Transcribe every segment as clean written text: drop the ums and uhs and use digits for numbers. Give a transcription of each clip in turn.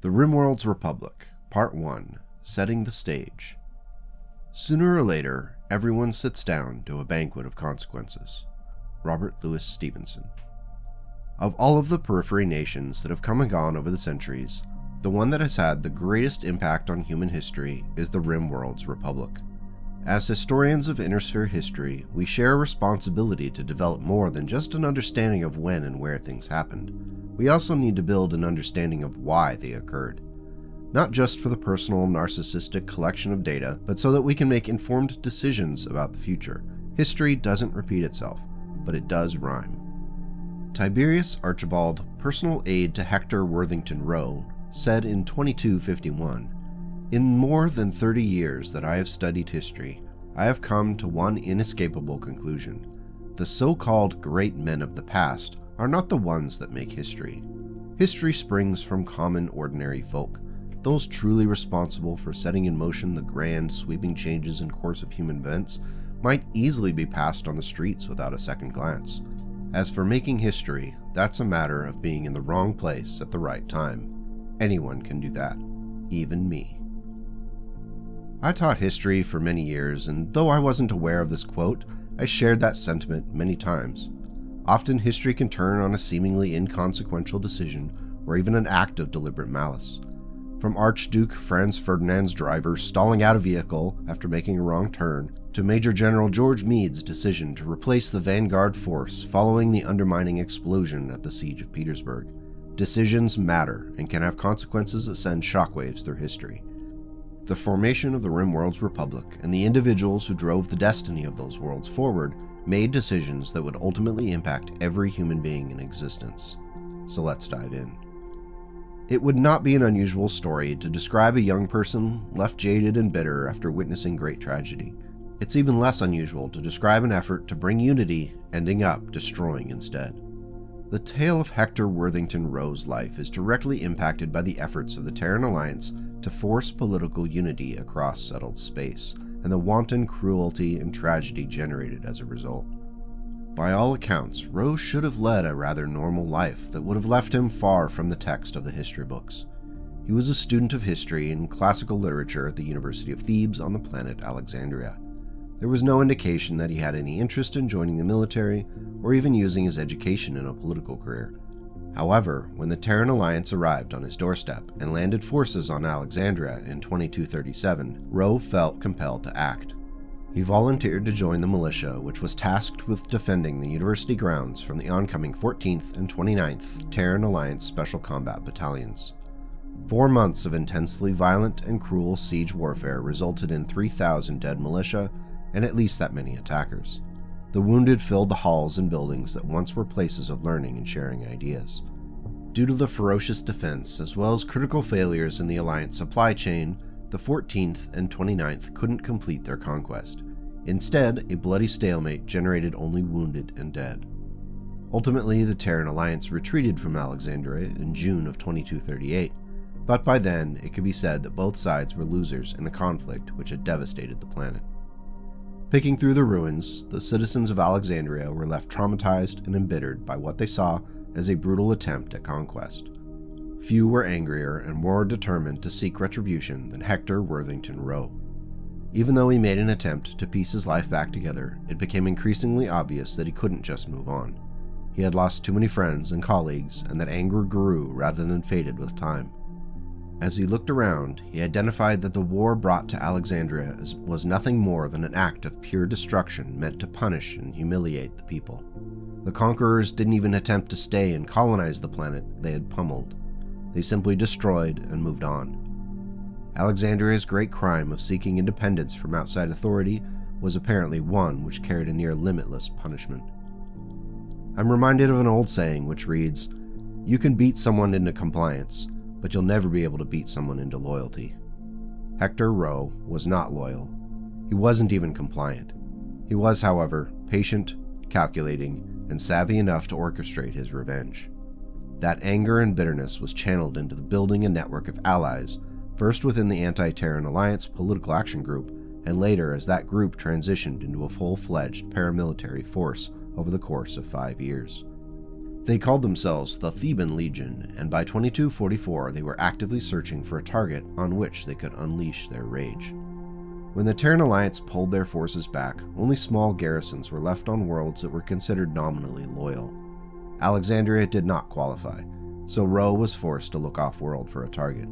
The Rimworld's Republic, Part 1, Setting the Stage. Sooner or later, everyone sits down to a banquet of consequences. Robert Louis Stevenson. Of all of the Periphery nations that have come and gone over the centuries, the one that has had the greatest impact on human history is the Rimworld's Republic. As historians of Intersphere history, we share a responsibility to develop more than just an understanding of when and where things happened. We also need to build an understanding of why they occurred. Not just for the personal, narcissistic collection of data, but so that we can make informed decisions about the future. History doesn't repeat itself, but it does rhyme. Tiberius Archibald, personal aide to Hector Worthington Rowe, said in 2251, "In more than 30 years that I have studied history, I have come to one inescapable conclusion. The so-called great men of the past are not the ones that make history. History springs from common, ordinary folk, those truly responsible for setting in motion the grand, sweeping changes in course of human events might easily be passed on the streets without a second glance. As for making history, that's a matter of being in the wrong place at the right time. Anyone can do that, even me." I taught history for many years, and though I wasn't aware of this quote, I shared that sentiment many times. Often history can turn on a seemingly inconsequential decision, or even an act of deliberate malice. From Archduke Franz Ferdinand's driver stalling out a vehicle after making a wrong turn, to Major General George Meade's decision to replace the vanguard force following the undermining explosion at the Siege of Petersburg. Decisions matter and can have consequences that send shockwaves through history. The formation of the Rimworld's Republic and the individuals who drove the destiny of those worlds forward made decisions that would ultimately impact every human being in existence. So let's dive in. It would not be an unusual story to describe a young person left jaded and bitter after witnessing great tragedy. It's even less unusual to describe an effort to bring unity ending up destroying instead. The tale of Hector Worthington Rowe's life is directly impacted by the efforts of the Terran Alliance to force political unity across settled space, and the wanton cruelty and tragedy generated as a result. By all accounts, Rowe should have led a rather normal life that would have left him far from the text of the history books. He was a student of history and classical literature at the University of Thebes on the planet Alexandria. There was no indication that he had any interest in joining the military or even using his education in a political career. However, when the Terran Alliance arrived on his doorstep and landed forces on Alexandria in 2237, Rowe felt compelled to act. He volunteered to join the militia, which was tasked with defending the university grounds from the oncoming 14th and 29th Terran Alliance Special Combat Battalions. 4 months of intensely violent and cruel siege warfare resulted in 3,000 dead militia and at least that many attackers. The wounded filled the halls and buildings that once were places of learning and sharing ideas. Due to the ferocious defense, as well as critical failures in the Alliance supply chain, the 14th and 29th couldn't complete their conquest. Instead, a bloody stalemate generated only wounded and dead. Ultimately, the Terran Alliance retreated from Alexandria in June of 2238, but by then, it could be said that both sides were losers in a conflict which had devastated the planet. Picking through the ruins, the citizens of Alexandria were left traumatized and embittered by what they saw as a brutal attempt at conquest. Few were angrier and more determined to seek retribution than Hector Worthington Rowe. Even though he made an attempt to piece his life back together, it became increasingly obvious that he couldn't just move on. He had lost too many friends and colleagues, and that anger grew rather than faded with time. As he looked around, he identified that the war brought to Alexandria was nothing more than an act of pure destruction meant to punish and humiliate the people. The conquerors didn't even attempt to stay and colonize the planet they had pummeled. They simply destroyed and moved on. Alexandria's great crime of seeking independence from outside authority was apparently one which carried a near limitless punishment. I'm reminded of an old saying which reads, "You can beat someone into compliance, but you'll never be able to beat someone into loyalty." Hector Rowe was not loyal. He wasn't even compliant. He was, however, patient, calculating, and savvy enough to orchestrate his revenge. That anger and bitterness was channeled into the building a network of allies, first within the Anti-Terran Alliance Political Action Group, and later as that group transitioned into a full-fledged paramilitary force over the course of 5 years. They called themselves the Theban Legion, and by 2244 they were actively searching for a target on which they could unleash their rage. When the Terran Alliance pulled their forces back, only small garrisons were left on worlds that were considered nominally loyal. Alexandria did not qualify, so Rowe was forced to look off-world for a target.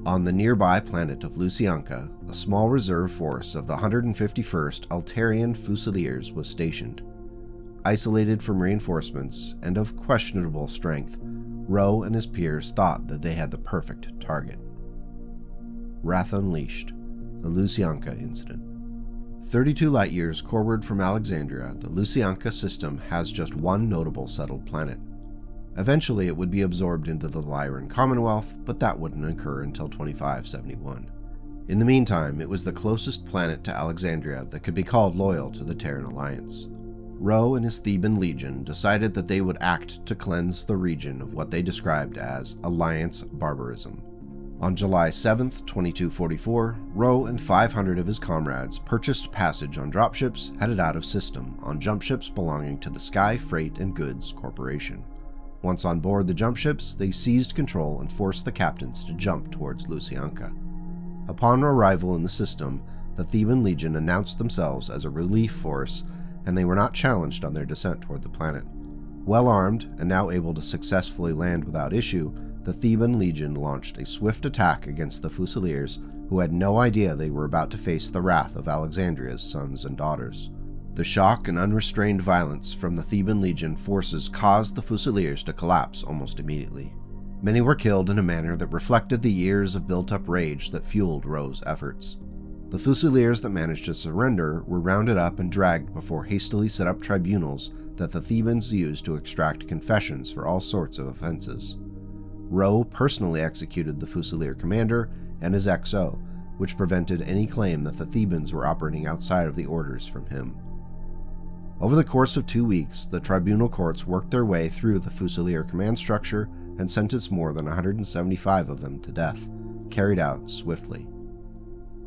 On the nearby planet of Lucianca, a small reserve force of the 151st Altarian Fusiliers was stationed. Isolated from reinforcements and of questionable strength, Rowe and his peers thought that they had the perfect target. Wrath Unleashed, the Lucianca Incident. 32 light-years coreward from Alexandria, the Lucianca system has just one notable settled planet. Eventually it would be absorbed into the Lyran Commonwealth, but that wouldn't occur until 2571. In the meantime, it was the closest planet to Alexandria that could be called loyal to the Terran Alliance. Rowe and his Theban Legion decided that they would act to cleanse the region of what they described as Alliance barbarism. On July 7, 2244, Rowe and 500 of his comrades purchased passage on dropships headed out of system on jumpships belonging to the Sky Freight and Goods Corporation. Once on board the jumpships, they seized control and forced the captains to jump towards Lucianca. Upon arrival in the system, the Theban Legion announced themselves as a relief force, and they were not challenged on their descent toward the planet. Well armed, and now able to successfully land without issue, the Theban Legion launched a swift attack against the Fusiliers, who had no idea they were about to face the wrath of Alexandria's sons and daughters. The shock and unrestrained violence from the Theban Legion forces caused the Fusiliers to collapse almost immediately. Many were killed in a manner that reflected the years of built-up rage that fueled Rowe's efforts. The Fusiliers that managed to surrender were rounded up and dragged before hastily set up tribunals that the Thebans used to extract confessions for all sorts of offenses. Rowe personally executed the Fusilier commander and his XO, which prevented any claim that the Thebans were operating outside of the orders from him. Over the course of 2 weeks, the tribunal courts worked their way through the Fusilier command structure and sentenced more than 175 of them to death, carried out swiftly.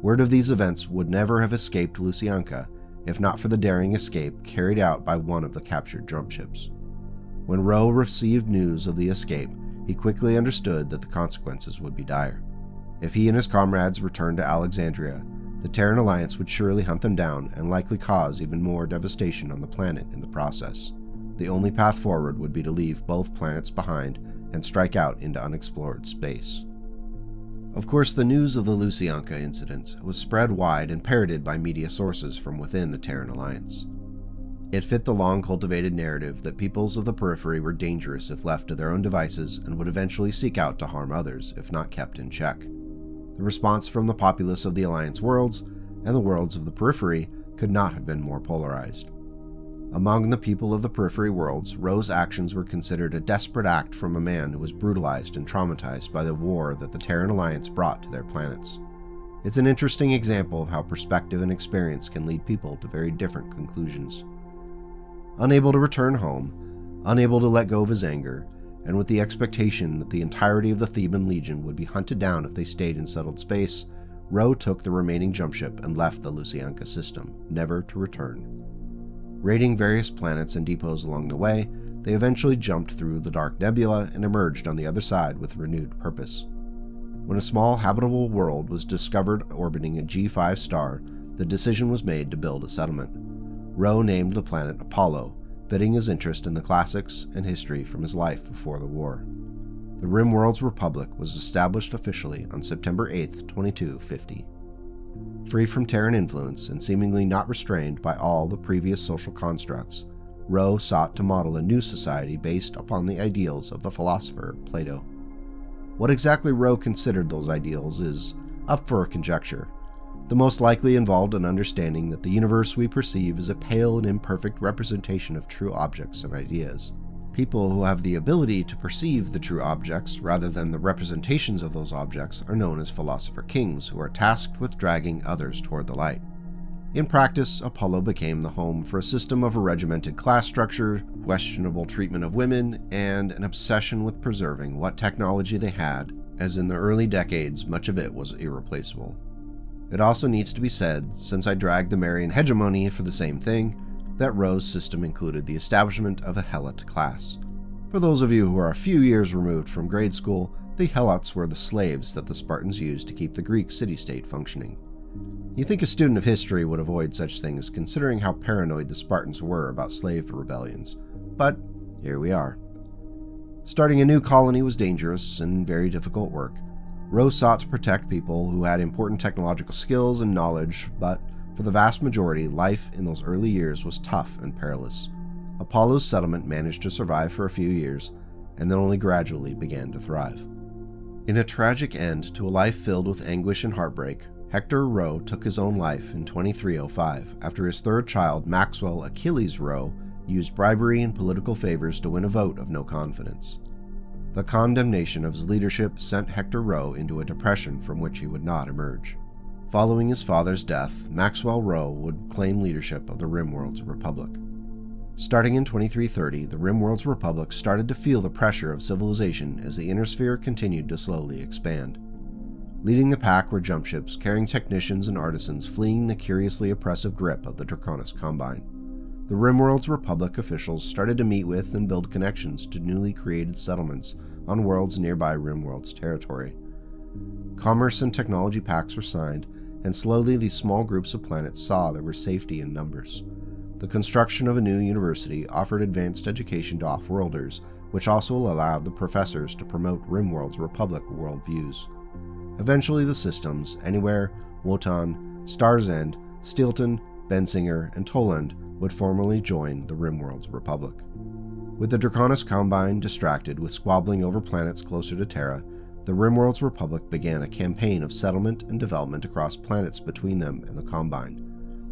Word of these events would never have escaped Lucianca if not for the daring escape carried out by one of the captured jumpships. When Rowe received news of the escape, he quickly understood that the consequences would be dire. If he and his comrades returned to Alexandria, the Terran Alliance would surely hunt them down and likely cause even more devastation on the planet in the process. The only path forward would be to leave both planets behind and strike out into unexplored space. Of course, the news of the Lucianca incident was spread wide and parroted by media sources from within the Terran Alliance. It fit the long-cultivated narrative that peoples of the Periphery were dangerous if left to their own devices and would eventually seek out to harm others if not kept in check. The response from the populace of the Alliance worlds and the worlds of the Periphery could not have been more polarized. Among the people of the Periphery worlds, Rowe's actions were considered a desperate act from a man who was brutalized and traumatized by the war that the Terran Alliance brought to their planets. It's an interesting example of how perspective and experience can lead people to very different conclusions. Unable to return home, unable to let go of his anger, and with the expectation that the entirety of the Theban Legion would be hunted down if they stayed in settled space, Rowe took the remaining jumpship and left the Lucianca system, never to return. Raiding various planets and depots along the way, they eventually jumped through the dark nebula and emerged on the other side with renewed purpose. When a small habitable world was discovered orbiting a G5 star, the decision was made to build a settlement. Rowe named the planet Apollo, fitting his interest in the classics and history from his life before the war. The Rimworld's Republic was established officially on September 8, 2250. Free from Terran influence and seemingly not restrained by all the previous social constructs, Rowe sought to model a new society based upon the ideals of the philosopher Plato. What exactly Rowe considered those ideals is up for conjecture. The most likely involved an understanding that the universe we perceive is a pale and imperfect representation of true objects and ideas. People who have the ability to perceive the true objects rather than the representations of those objects are known as philosopher kings, who are tasked with dragging others toward the light. In practice, Apollo became the home for a system of a regimented class structure, questionable treatment of women, and an obsession with preserving what technology they had, as in the early decades much of it was irreplaceable. It also needs to be said, since I dragged the Marian hegemony for the same thing, that Rowe's system included the establishment of a Helot class. For those of you who are a few years removed from grade school, the Helots were the slaves that the Spartans used to keep the Greek city-state functioning. You think a student of history would avoid such things considering how paranoid the Spartans were about slave rebellions, but here we are. Starting a new colony was dangerous and very difficult work. Rowe sought to protect people who had important technological skills and knowledge, but for the vast majority, life in those early years was tough and perilous. Apollo's settlement managed to survive for a few years, and then only gradually began to thrive. In a tragic end to a life filled with anguish and heartbreak, Hector Rowe took his own life in 2305 after his third child, Maxwell Achilles Rowe, used bribery and political favors to win a vote of no confidence. The condemnation of his leadership sent Hector Rowe into a depression from which he would not emerge. Following his father's death, Maxwell Rowe would claim leadership of the Rimworld's Republic. Starting in 2330, the Rimworld's Republic started to feel the pressure of civilization as the Inner Sphere continued to slowly expand. Leading the pack were jump ships carrying technicians and artisans fleeing the curiously oppressive grip of the Draconis Combine. The Rimworld's Republic officials started to meet with and build connections to newly created settlements on worlds nearby Rimworld's territory. Commerce and technology pacts were signed, and slowly these small groups of planets saw there was safety in numbers. The construction of a new university offered advanced education to off-worlders, which also allowed the professors to promote Rimworld's Republic worldviews. Eventually the systems, Anywhere, Wotan, Star's End, Steelton, Bensinger, and Toland would formally join the Rimworld's Republic. With the Draconis Combine distracted with squabbling over planets closer to Terra, the Rimworld's Republic began a campaign of settlement and development across planets between them and the Combine.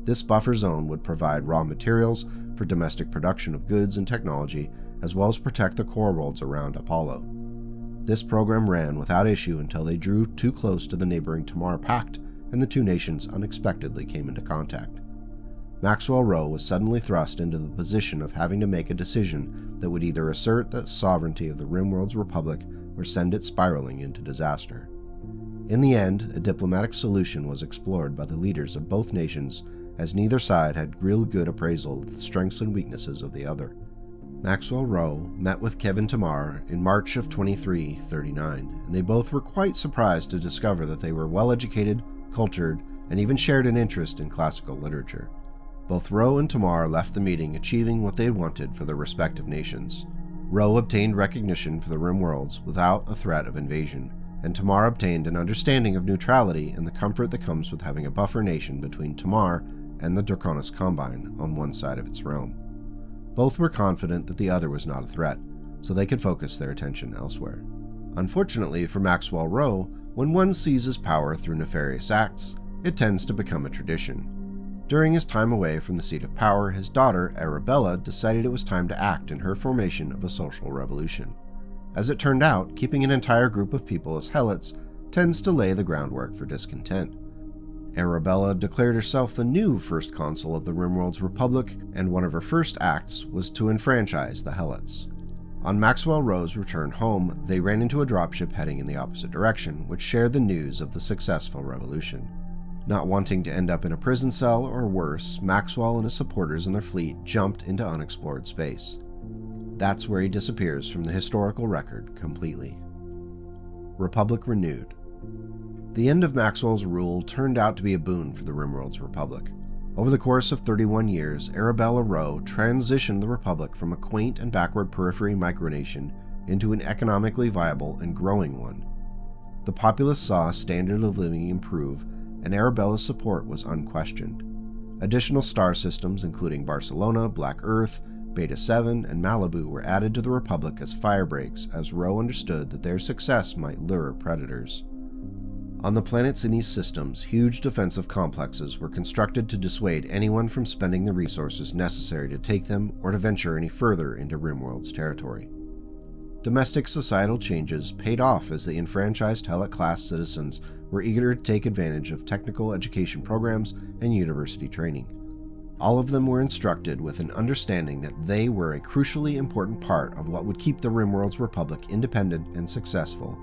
This buffer zone would provide raw materials for domestic production of goods and technology, as well as protect the core worlds around Apollo. This program ran without issue until they drew too close to the neighboring Tamar Pact, and the two nations unexpectedly came into contact. Maxwell Rowe was suddenly thrust into the position of having to make a decision that would either assert the sovereignty of the Rimworld's Republic or send it spiraling into disaster. In the end, a diplomatic solution was explored by the leaders of both nations, as neither side had real good appraisal of the strengths and weaknesses of the other. Maxwell Rowe met with Kevin Tamar in March of 2339, and they both were quite surprised to discover that they were well-educated, cultured, and even shared an interest in classical literature. Both Rowe and Tamar left the meeting achieving what they had wanted for their respective nations. Rowe obtained recognition for the Rimworlds without a threat of invasion, and Tamar obtained an understanding of neutrality and the comfort that comes with having a buffer nation between Tamar and the Draconis Combine on one side of its realm. Both were confident that the other was not a threat, so they could focus their attention elsewhere. Unfortunately for Maxwell Rowe, when one seizes power through nefarious acts, it tends to become a tradition. During his time away from the seat of power, his daughter, Arabella, decided it was time to act in her formation of a social revolution. As it turned out, keeping an entire group of people as helots tends to lay the groundwork for discontent. Arabella declared herself the new first consul of the Rimworld's Republic, and one of her first acts was to enfranchise the helots. On Maxwell Rowe's return home, they ran into a dropship heading in the opposite direction, which shared the news of the successful revolution. Not wanting to end up in a prison cell or worse, Maxwell and his supporters and their fleet jumped into unexplored space. That's where he disappears from the historical record completely. Republic renewed. The end of Maxwell's rule turned out to be a boon for the Rimworld's Republic. Over the course of 31 years, Arabella Rowe transitioned the Republic from a quaint and backward periphery micronation into an economically viable and growing one. The populace saw standard of living improve, and Arabella's support was unquestioned. Additional star systems, including Barcelona, Black Earth, Beta 7, and Malibu, were added to the Republic as firebreaks, as Rowe understood that their success might lure predators. On the planets in these systems, huge defensive complexes were constructed to dissuade anyone from spending the resources necessary to take them or to venture any further into Rimworld's territory. Domestic societal changes paid off as the enfranchised Helot-class citizens were eager to take advantage of technical education programs and university training. All of them were instructed with an understanding that they were a crucially important part of what would keep the Rimworld's Republic independent and successful.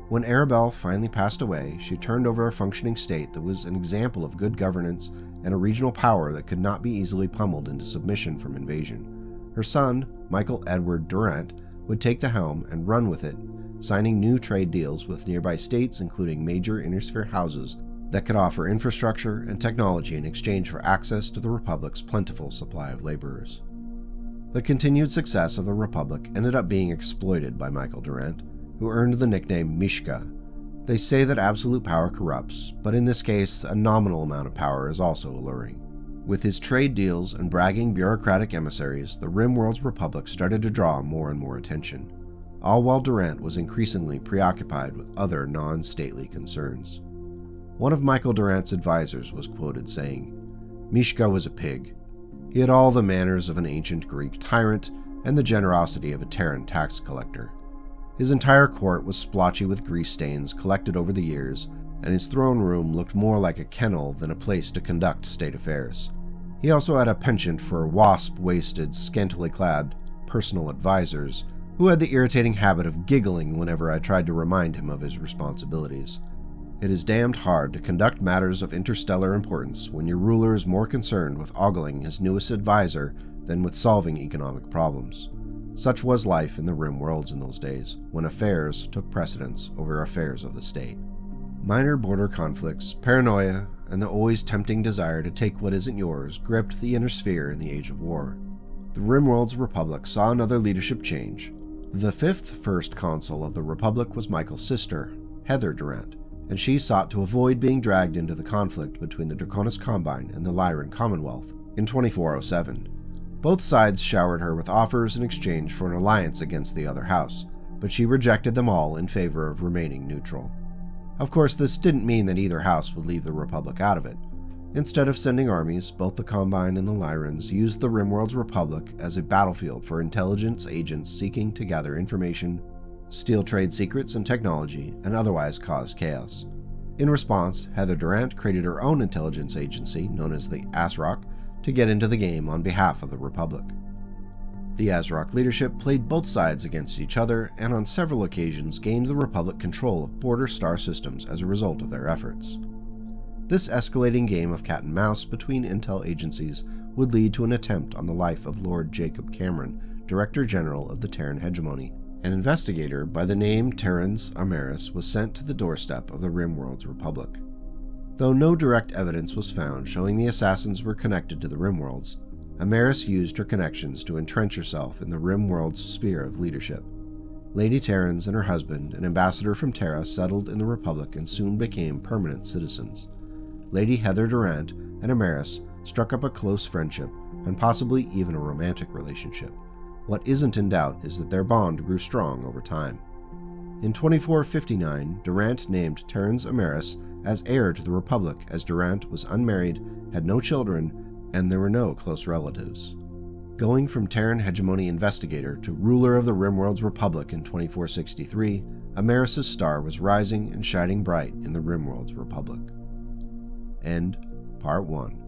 When Arabelle finally passed away, she turned over a functioning state that was an example of good governance and a regional power that could not be easily pummeled into submission from invasion. Her son, Michael Edward Durant, would take the helm and run with it, signing new trade deals with nearby states, including major inner-sphere houses that could offer infrastructure and technology in exchange for access to the Republic's plentiful supply of laborers. The continued success of the Republic ended up being exploited by Michael Durant, who earned the nickname Mishka. They say that absolute power corrupts, but in this case, a nominal amount of power is also alluring. With his trade deals and bragging bureaucratic emissaries, the RimWorld's Republic started to draw more and more attention, all while Durant was increasingly preoccupied with other non-stately concerns. One of Michael Durant's advisors was quoted saying, "Mishka was a pig. He had all the manners of an ancient Greek tyrant and the generosity of a Terran tax collector. His entire court was splotchy with grease stains collected over the years, and his throne room looked more like a kennel than a place to conduct state affairs. He also had a penchant for wasp-waisted, scantily clad personal advisors who had the irritating habit of giggling whenever I tried to remind him of his responsibilities. It is damned hard to conduct matters of interstellar importance when your ruler is more concerned with ogling his newest advisor than with solving economic problems. Such was life in the Rim worlds in those days, when affairs took precedence over affairs of the state. Minor border conflicts, paranoia, and the always tempting desire to take what isn't yours gripped the inner sphere in the Age of War. The RimWorld's Republic saw another leadership change. The fifth First Consul of the Republic was Michael's sister, Heather Durant, and she sought to avoid being dragged into the conflict between the Draconis Combine and the Lyran Commonwealth in 2407. Both sides showered her with offers in exchange for an alliance against the other house, but she rejected them all in favor of remaining neutral. Of course, this didn't mean that either house would leave the Republic out of it. Instead of sending armies, both the Combine and the Lyrans used the RimWorld's Republic as a battlefield for intelligence agents seeking to gather information, steal trade secrets and technology, and otherwise cause chaos. In response, Heather Durant created her own intelligence agency, known as the ASROC, to get into the game on behalf of the Republic. The ASROC leadership played both sides against each other, and on several occasions gained the Republic control of border star systems as a result of their efforts. This escalating game of cat and mouse between intel agencies would lead to an attempt on the life of Lord Jacob Cameron, Director General of the Terran Hegemony. An investigator by the name Terrans Amaris was sent to the doorstep of the RimWorld's Republic. Though no direct evidence was found showing the assassins were connected to the RimWorlds, Amaris used her connections to entrench herself in the RimWorld's sphere of leadership. Lady Terrans and her husband, an ambassador from Terra, settled in the Republic and soon became permanent citizens. Lady Heather Durant and Amaris struck up a close friendship and possibly even a romantic relationship. What isn't in doubt is that their bond grew strong over time. In 2459, Durant named Terrans Amaris as heir to the Republic, as Durant was unmarried, had no children, and there were no close relatives. Going from Terran Hegemony investigator to ruler of the RimWorld's Republic in 2463, Amaris' star was rising and shining bright in the RimWorld's Republic. End Part 1.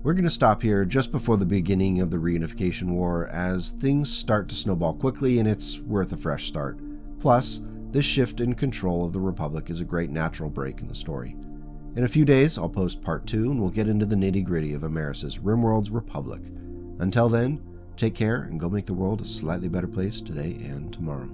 We're going to stop here just before the beginning of the Reunification War, as things start to snowball quickly and it's worth a fresh start. Plus, this shift in control of the Republic is a great natural break in the story. In a few days, I'll post Part 2 and we'll get into the nitty-gritty of Amaris' RimWorld's Republic. Until then, take care and go make the world a slightly better place today and tomorrow.